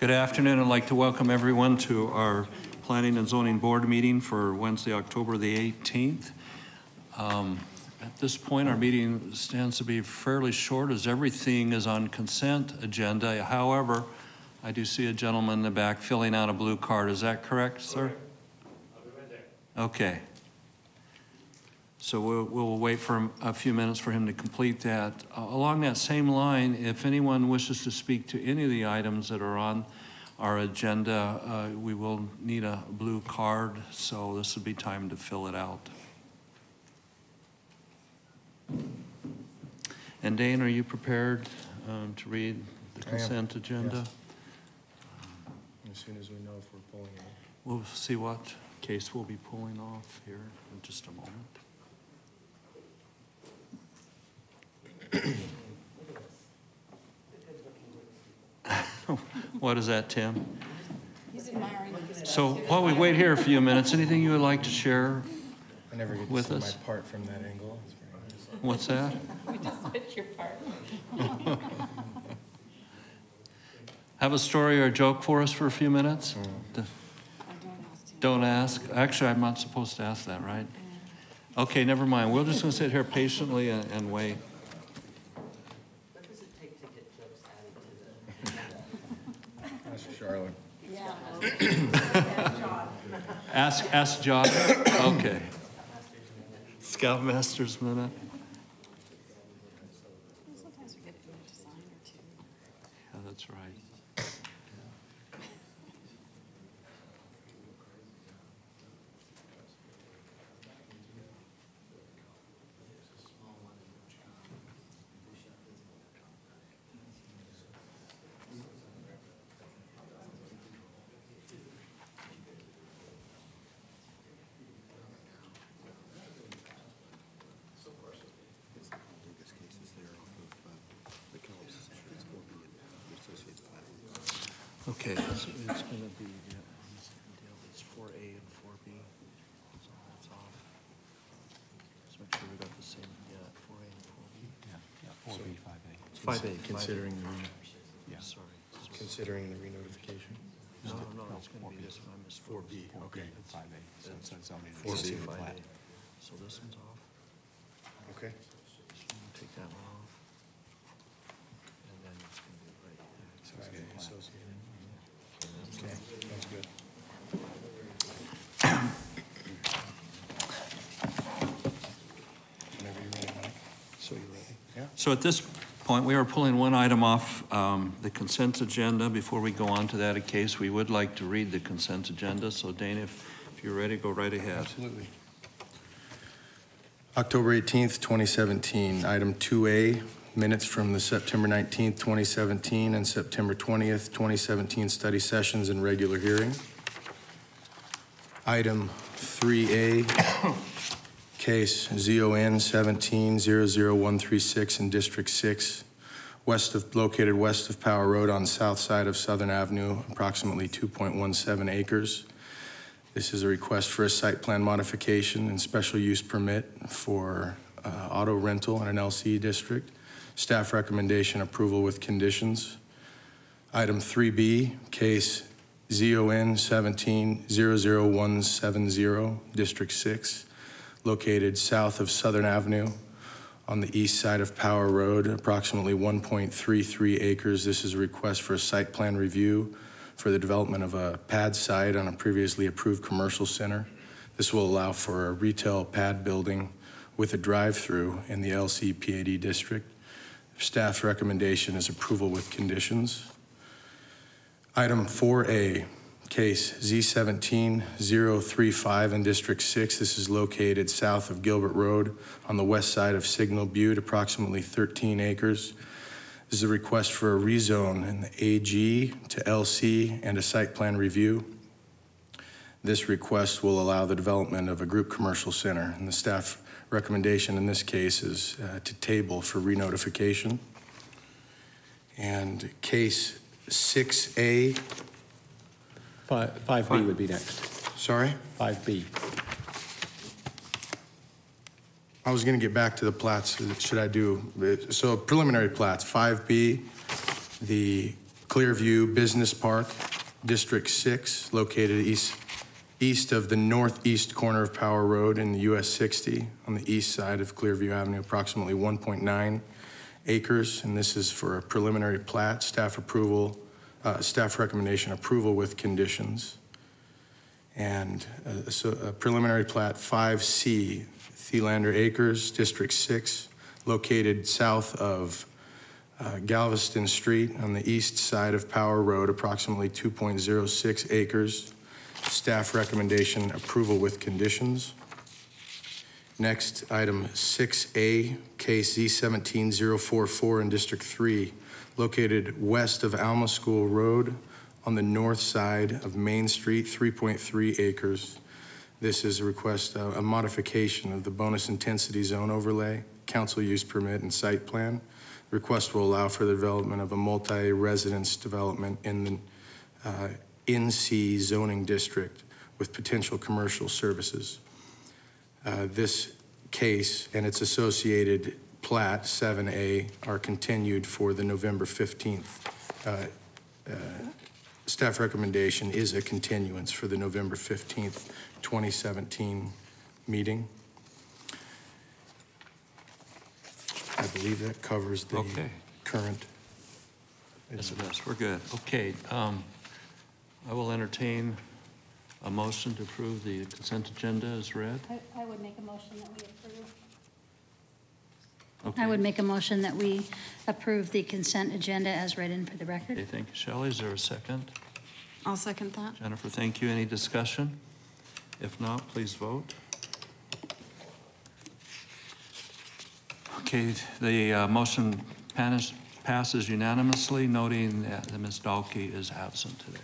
Good afternoon. I'd like to welcome everyone to our Planning and Zoning Board meeting for Wednesday, October the 18th. At this point, our meeting stands to be fairly short as everything is on consent agenda. However, I do see a gentleman in the back filling out a blue card. Is that correct, sir? I'll be right there. Okay. So we'll wait for a few minutes for him to complete that. Along that same line, if anyone wishes to speak to any of the items that are on our agenda, we will need a blue card, so this would be time to fill it out. And Dane, are you prepared to read the consent agenda? Yes. As soon as we know if we're pulling it. We'll see what case we'll be pulling off here in just a moment. What is that, Tim? He's admiring. So while we wait here a few minutes, anything you would like to share I never get to with see us? my part from that angle. It's very nice. What's that? We just hit your part. Have a story or a joke for us for a few minutes? Don't Don't ask. Actually, I'm not supposed to ask that, right? Okay, never mind. We're just going to sit here patiently and wait. What does it take to get jokes added to the? That's Charlotte. Yeah. Ask Josh. Okay. Scoutmaster's minute. Sometimes we get to sign or two. Yeah, that's right. Okay, so it's going to be, it's 4A and 4B, so that's off. Just make sure we got the same, 4A and 4B. Yeah, 4B, 5A. It's 5A. Considering Yeah, sorry. considering the renotification. No, it's going to be this one, I missed 4B, okay. 5A, so it's zoning. 4B. 5A. So this one's off, Okay. so I'm going to take that one off. And then it's going to be right there. Okay, associated. Okay, sounds good. Whenever you're ready, Mike. So you ready? Yeah. So at this point, we are pulling one item off the consent agenda. Before we go on to that case, we would like to read the consent agenda. So Dana, if you're ready, go right ahead. Absolutely. October 18th, 2017, item 2A, minutes from the September 19th, 2017 and September 20th, 2017 study sessions and regular hearing. Item 3A, case ZON 17-00136 in District 6, located west of Power Road on the south side of Southern Avenue, approximately 2.17 acres. This is a request for a site plan modification and special use permit for auto rental in an LC district. Staff recommendation approval with conditions. Item 3B, case ZON 17-00170, District 6, located south of Southern Avenue on the east side of Power Road, approximately 1.33 acres. This is a request for a site plan review for the development of a pad site on a previously approved commercial center. This will allow for a retail pad building with a drive-through in the LC PAD district. Staff's recommendation is approval with conditions. Item 4A, case Z17-035 in District 6. This is located south of Gilbert Road on the west side of Signal Butte, approximately 13 acres. This is a request for a rezone in the AG to LC and a site plan review. This request will allow the development of a group commercial center, and the staff recommendation in this case is to table for renotification. And case 6A. 5B would be next. Sorry? 5B. I was going to get back to the plats. Should I do, so preliminary plats, 5B, the Clearview Business Park, District 6, located east of the northeast corner of Power Road in the US 60 on the east side of Clearview Avenue, approximately 1.9 acres. And this is for a preliminary plat, staff recommendation approval with conditions. And so a preliminary plat 5C, Thielander Acres, District 6, located south of Galveston Street on the east side of Power Road, approximately 2.06 acres. Staff recommendation approval with conditions. Next, item 6A, case Z17044 in District 3, located west of Alma School Road on the north side of Main Street, 3.3 acres. This is a request, a modification of the bonus intensity zone overlay, council use permit, and site plan. The request will allow for the development of a multi-residence development in the NC zoning district with potential commercial services. This case and its associated plat 7A are continued for the November 15th. Staff recommendation is a continuance for the November 15th, 2017 meeting. I believe that covers the current. Yes, it does. We're good. Okay. I will entertain a motion to approve the consent agenda as read. I would make a motion that we approve. Okay. I would make a motion that we approve the consent agenda as read in for the record. Okay, thank you, Shelley. Is there a second? I'll second that. Jennifer, thank you. Any discussion? If not, please vote. Okay, the motion passes unanimously, noting that Ms. Dahlke is absent today.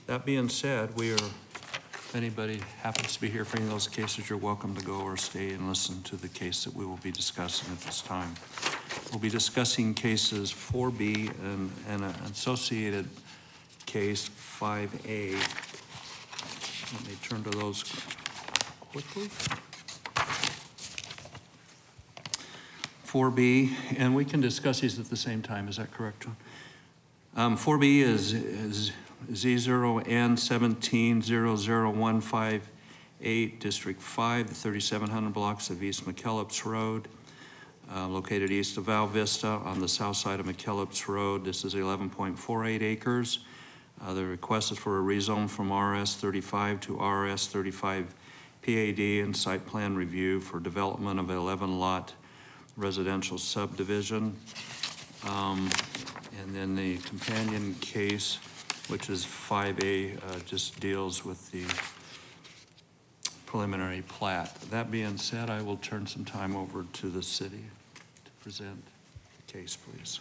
That being said, if anybody happens to be here for any of those cases, you're welcome to go or stay and listen to the case that we will be discussing at this time. We'll be discussing cases 4B and an associated case 5A. Let me turn to those quickly. 4B, and we can discuss these at the same time. Is that correct, John? 4B is Z0N1700158, District 5, the 3700 blocks of East McKellips Road, located east of Val Vista on the south side of McKellips Road. This is 11.48 acres. The request is for a rezone from RS35 to RS35 PAD and site plan review for development of 11-lot residential subdivision. And then the companion case, which is 5A, just deals with the preliminary plat. That being said, I will turn some time over to the city to present the case, please.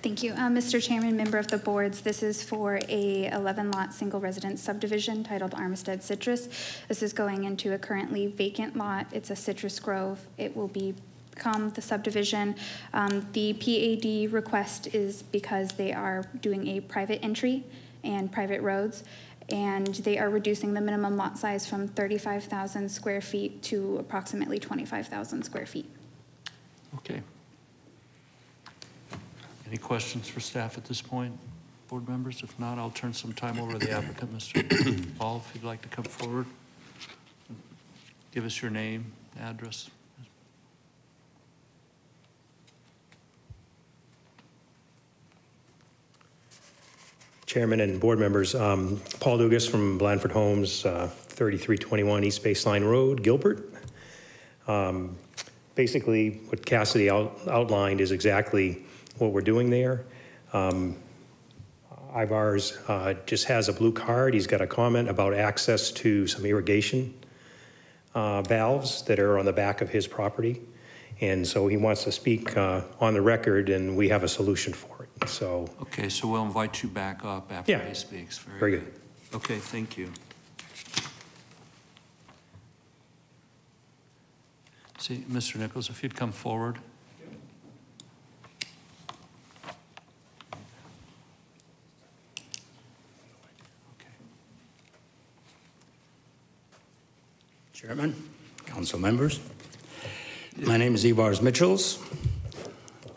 Thank you. Mr. Chairman, member of the boards, this is for a 11-lot single residence subdivision titled Armistead Citrus. This is going into a currently vacant lot. It's a citrus grove. It will become the subdivision. The PAD request is because they are doing a private entry and private roads, and they are reducing the minimum lot size from 35,000 square feet to approximately 25,000 square feet. Okay. Any questions for staff at this point, board members? If not, I'll turn some time over to the applicant, Mr. Paul, if you'd like to come forward. Give us your name, address. Chairman and board members, Paul Dukas from Blandford Homes, 3321 East Baseline Road, Gilbert. Basically, what Cassidy outlined is exactly what we're doing there. Ivars just has a blue card. He's got a comment about access to some irrigation valves that are on the back of his property. And so he wants to speak on the record, and we have a solution for it. So okay, so we'll invite you back up after he speaks. Very good. Okay, thank you. See, Mr. Nichols, if you'd come forward. Chairman, council members, my name is Ivars Mitchells.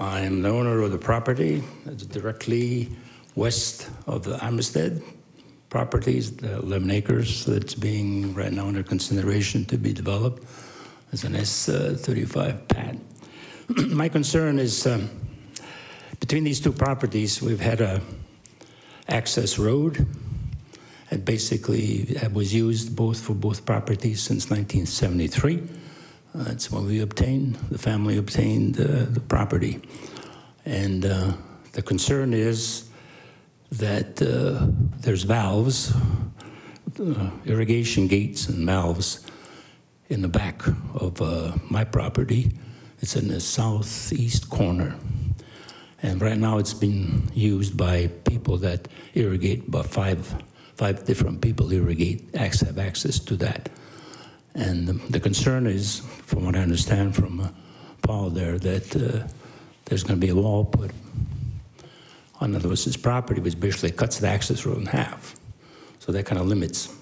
I am the owner of the property. It's directly west of the Armistead properties, the 11 acres that's being right now under consideration to be developed as an S35 pad. My concern is between these two properties, we've had a access road. It basically was used for both properties since 1973. That's when the family obtained the property. And the concern is that there's valves, irrigation gates and valves in the back of my property. It's in the southeast corner. And right now it's been used by people that irrigate, about five different people irrigate, have access to that. And the concern is, from what I understand from Paul there, that there's going to be a wall put on, other words, his property, which basically cuts the access road in half. So that kind of limits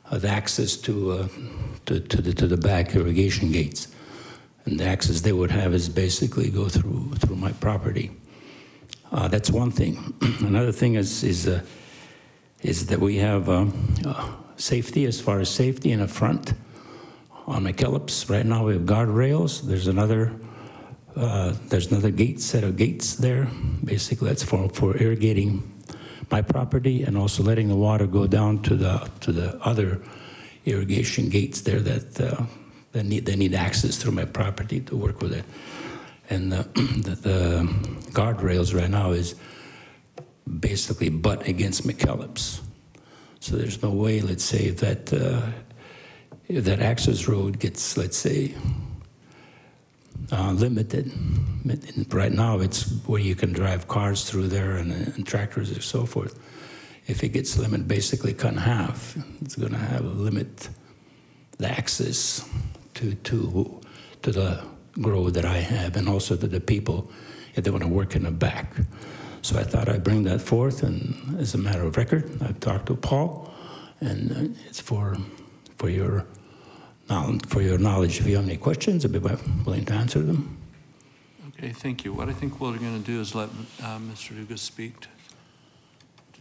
the access to the back irrigation gates. And the access they would have is basically go through my property. That's one thing. Another thing is that we have safety, as far as safety in the front on McKellips. Right now we have guardrails. There's another set of gates there. Basically that's for irrigating my property and also letting the water go down to the other irrigation gates there that they need access through my property to work with it. And the guardrails right now is basically butt against McKellips. So there's no way, let's say, if that access road gets, let's say, limited. Right now it's where you can drive cars through there and tractors and so forth. If it gets limited, basically cut in half, it's going to have a limit the access to the grove that I have, and also to the people if they want to work in the back. So I thought I'd bring that forth, and as a matter of record, I've talked to Paul, and it's for your knowledge. If you have any questions, I'd be willing to answer them. Okay, thank you. What I think we're going to do is let Mr. Dukas speak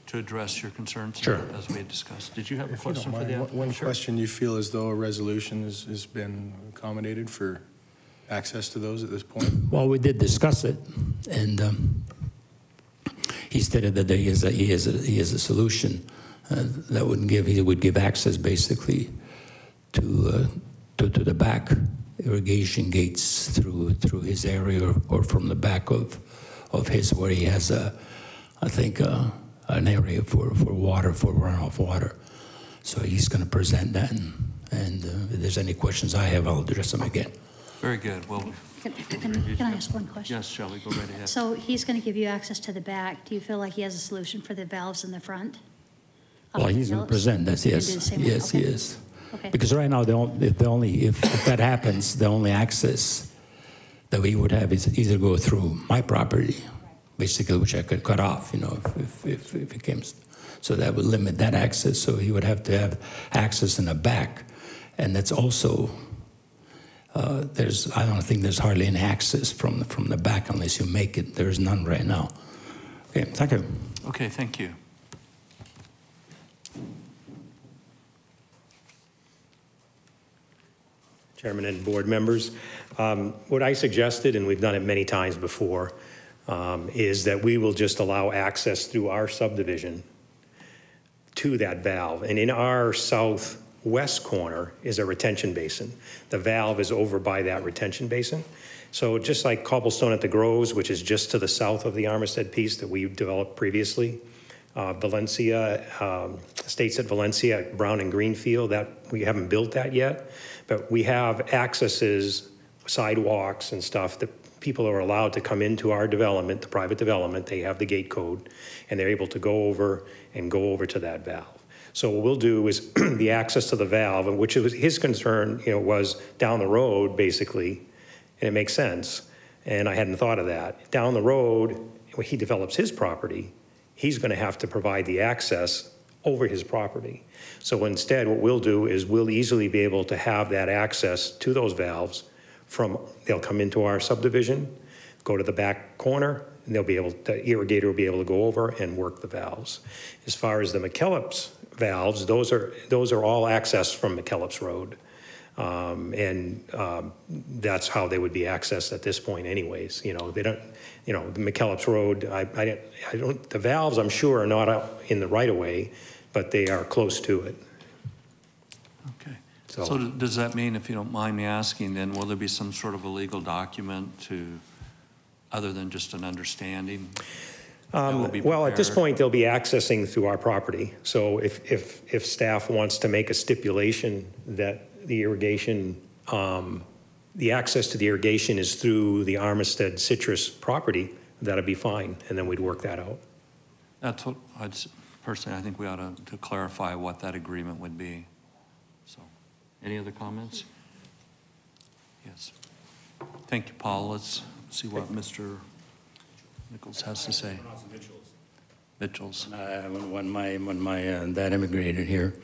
to address your concerns. Sure. As we had discussed. Did you have a If you question don't for the mind, applicant? one question, you feel as though a resolution has been accommodated for access to those at this point? Well, we did discuss it, and he stated that he has a solution that would give access basically to the back irrigation gates through his area or from the back of his, where he has I think an area for water, for runoff water. So he's going to present that, and if there's any questions I have, I'll address them again. Very good. Well, Can I ask one question? yes, Shelley, go right ahead. So he's going to give you access to the back. Do you feel like he has a solution for the valves in the front? Well, he's going to present that, He can do the yes. same one? Yes, he Okay. is. Okay. Because right now, if that happens, the only access that we would have is either go through my property, basically, which I could cut off, if it came. So that would limit that access. So he would have to have access in the back. And that's also, I don't think there's hardly any access from the back unless you make it. There's none right now. Okay, thank you. Okay, thank you. Chairman and board members, what I suggested, and we've done it many times before, is that we will just allow access through our subdivision to that valve. And in our southwest corner is a retention basin. The valve is over by that retention basin. So just like Cobblestone at the Groves, which is just to the south of the Armistead piece that we developed previously, Valencia, Estates at Valencia, Brown and Greenfield, that we haven't built that yet, but we have accesses, sidewalks and stuff that people are allowed to come into our development, the private development. They have the gate code, and they're able to go over to that valve. So what we'll do is the access to the valve, and which was his concern, was down the road, basically, and it makes sense. And I hadn't thought of that. Down the road, when he develops his property, he's going to have to provide the access over his property. So instead, what we'll do is we'll easily be able to have that access to those valves they'll come into our subdivision, go to the back corner, and the irrigator will be able to go over and work the valves. As far as the McKellips valves, those are all accessed from McKellips Road. That's how they would be accessed at this point anyways. They don't, the McKellips Road, the valves I'm sure are not out in the right of way, but they are close to it. Okay. So does that mean, if you don't mind me asking, then will there be some sort of a legal document other than just an understanding? Well, at this point, they'll be accessing through our property. So if staff wants to make a stipulation that the irrigation, the access to the irrigation is through the Armistead Citrus property, that'd be fine, and then we'd work that out. That's what personally, I think we ought to clarify what that agreement would be. So, any other comments? Yes. Thank you, Paul. Let's see what Mr. Nichols has to say. Mitchell's. When my dad immigrated here,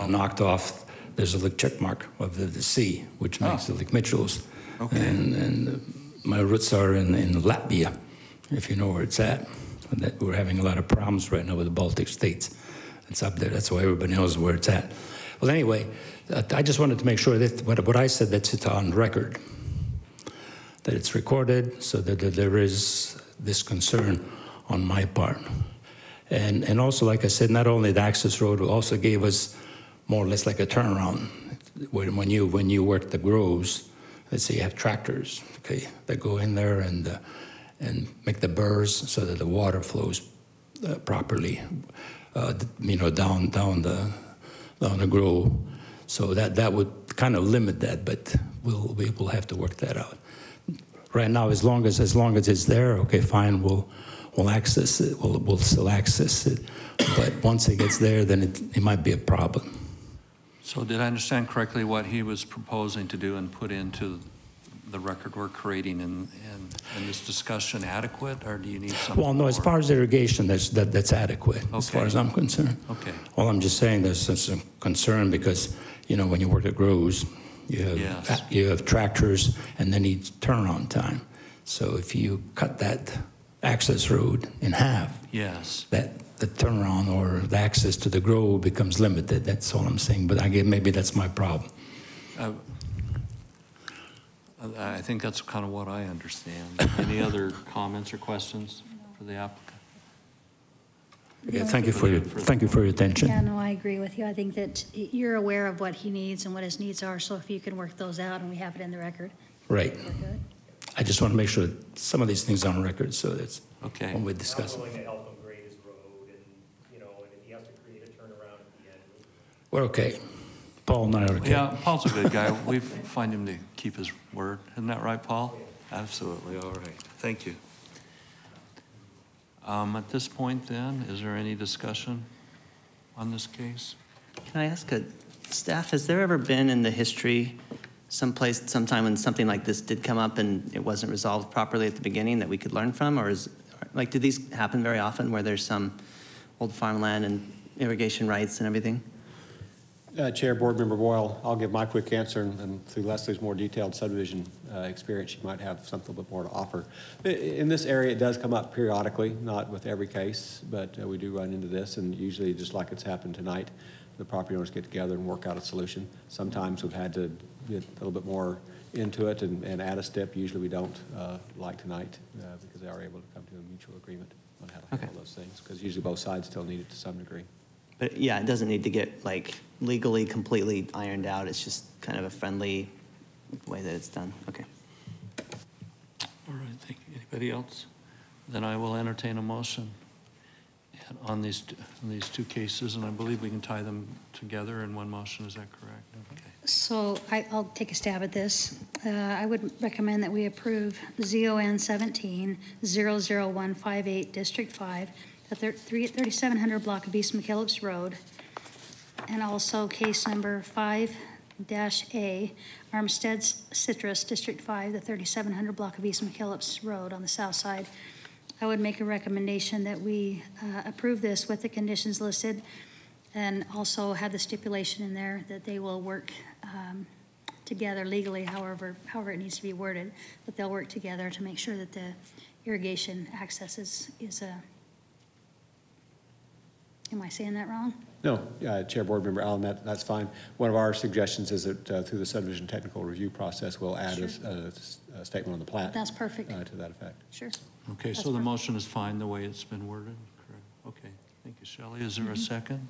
knocked off. There's a Alec Checkmark of the sea, which makes it like Mitchell's. Okay. And my roots are in Latvia, if you know where it's at. That we're having a lot of problems right now with the Baltic states. It's up there. That's why everybody knows where it's at. Well, anyway, I just wanted to make sure that what I said, that's it on record, that it's recorded, so that there is this concern on my part. And also, like I said, not only the access road, also gave us more or less like a turnaround. When you work the groves, let's say you have tractors, okay, that go in there and make the burrs so that the water flows properly, down the grove. So that would kind of limit that, but we'll have to work that out. Right now, as long as it's there, okay, fine, we'll access it. We'll still access it, but once it gets there, then it might be a problem. So did I understand correctly what he was proposing to do and put into the record we're creating in this discussion adequate, or do you need something Well, no, as far as irrigation, that's adequate, as far as I'm concerned. Okay. Well, I'm just saying there's some concern because, when you work at groves, you have tractors and they need turnaround time. So if you cut that access road in half, yes, the turnaround or the access to the grove becomes limited. That's all I'm saying. But again, maybe that's my problem. I think that's kind of what I understand. Any other comments or questions for the applicant? Yeah, thank you for your attention. Yeah, no, I agree with you. I think that you're aware of what he needs and what his needs are, so if you can work those out and we have it in the record. Right. We're good. I just want to make sure some of these things are on record, so that's okay. When we discuss it. I'm willing to help him grade his road, and and if he has to create a turnaround at the end. We're okay. Paul and I are okay. Yeah, Paul's a good guy. We find him to keep his word. Isn't that right, Paul? Absolutely. All right. Thank you. At this point, then, is there any discussion on this case? Can I ask staff, has there ever been in the history sometime when something like this did come up and it wasn't resolved properly at the beginning that we could learn from? Or do these happen very often where there's some old farmland and irrigation rights and everything? Chair, Board Member Boyle, I'll give my quick answer, and through Leslie's more detailed subdivision experience, she might have something a bit more to offer. In this area, it does come up periodically, not with every case, but we do run into this, and usually, just like it's happened tonight, the property owners get together and work out a solution. Sometimes we've had to get a little bit more into it and add a step. Usually we don't, like tonight, because they are able to come to a mutual agreement on how to handle those things, because usually both sides still need it to some degree. But yeah, it doesn't need to get legally completely ironed out. It's just kind of a friendly way that it's done. Okay. All right, thank you. Anybody else? Then I will entertain a motion on these two cases, and I believe we can tie them together in one motion. Is that correct? Okay. So I'll take a stab at this. I would recommend that we approve ZON 17-00158, District 5, the 3700 block of East McKellips Road, and also case number 5-A, Armistead Citrus, District 5, the 3700 block of East McKellips Road on the south side. I would make a recommendation that we approve this with the conditions listed, and also have the stipulation in there that they will work together legally, however it needs to be worded, that they'll work together to make sure that the irrigation access is am I saying that wrong? No, Chair Board Member Allen, that's fine. One of our suggestions is that through the subdivision technical review process, we'll add a statement on the plat. That's perfect. To that effect. Sure. Okay, That's so the perfect. motion is fine the way it's been worded? Correct. Okay, thank you, Shelley. Is there a second?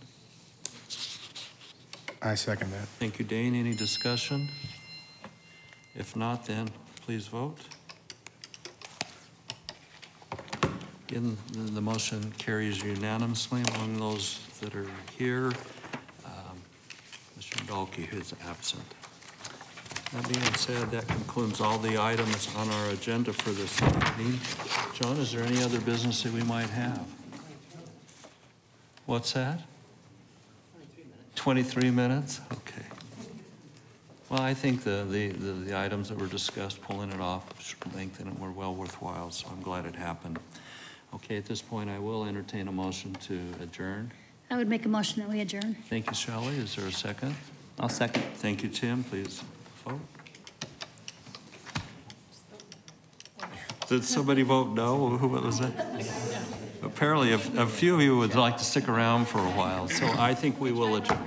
I second that. Thank you, Dane. Any discussion? If not, then please vote. Again, the motion carries unanimously among those that are here. Mr. Dalkey is absent. That being said, that concludes all the items on our agenda for this evening. John, is there any other business that we might have? What's that? 23 minutes? Okay. Well, I think the items that were discussed, pulling it off, lengthening it, were well worthwhile, so I'm glad it happened. Okay, at this point, I will entertain a motion to adjourn. I would make a motion that we adjourn. Thank you, Shelley. Is there a second? I'll second. Thank you, Tim. Please vote. Did somebody vote no? Who was that? Apparently, a few of you would like to stick around for a while, so I think we will adjourn.